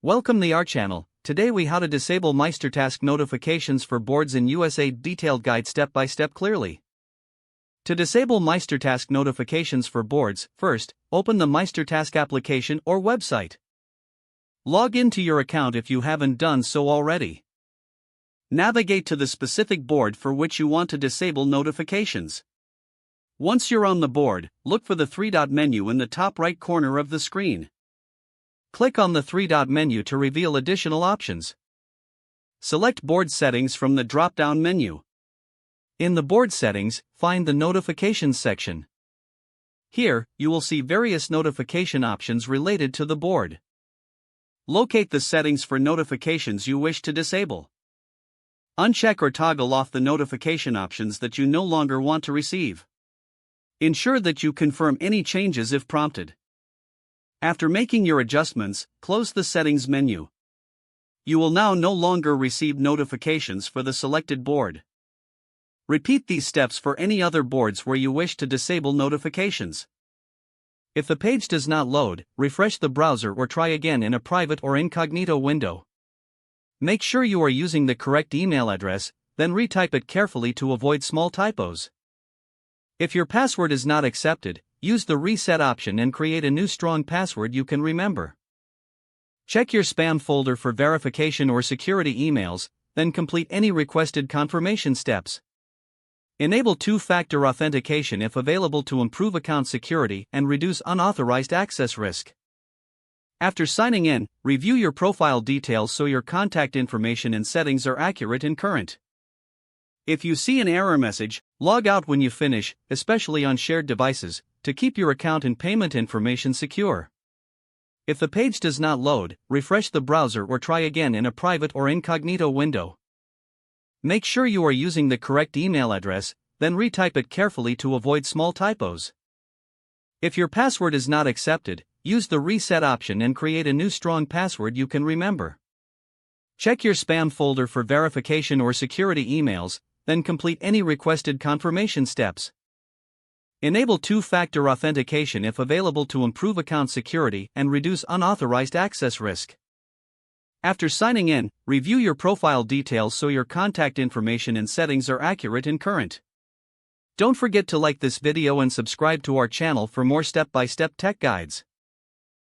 Welcome to our channel. Today we how to disable MeisterTask notifications for boards in USA. Detailed guide step by step clearly. To disable MeisterTask notifications for boards, first, open the MeisterTask application or website. Log into your account if you haven't done so already. Navigate to the specific board for which you want to disable notifications. Once you're on the board, look for the three-dot menu in the top right corner of the screen. Click on the three-dot menu to reveal additional options. Select Board Settings from the drop-down menu. In the Board Settings, find the Notifications section. Here, you will see various notification options related to the board. Locate the settings for notifications you wish to disable. Uncheck or toggle off the notification options that you no longer want to receive. Ensure that you confirm any changes if prompted. After making your adjustments, close the Settings menu. You will now no longer receive notifications for the selected board. Repeat these steps for any other boards where you wish to disable notifications. If the page does not load, refresh the browser or try again in a private or incognito window. Make sure you are using the correct email address, then retype it carefully to avoid small typos. If your password is not accepted, use the reset option and create a new strong password you can remember. Check your spam folder for verification or security emails, then complete any requested confirmation steps. Enable two-factor authentication if available to improve account security and reduce unauthorized access risk. After signing in, review your profile details so your contact information and settings are accurate and current. If you see an error message, log out when you finish, especially on shared devices, to keep your account and payment information secure. If the page does not load, refresh the browser or try again in a private or incognito window. Make sure you are using the correct email address, then retype it carefully to avoid small typos. If your password is not accepted, use the reset option and create a new strong password you can remember. Check your spam folder for verification or security emails, then complete any requested confirmation steps. Enable two-factor authentication if available to improve account security and reduce unauthorized access risk. After signing in, review your profile details so your contact information and settings are accurate and current. Don't forget to like this video and subscribe to our channel for more step-by-step tech guides.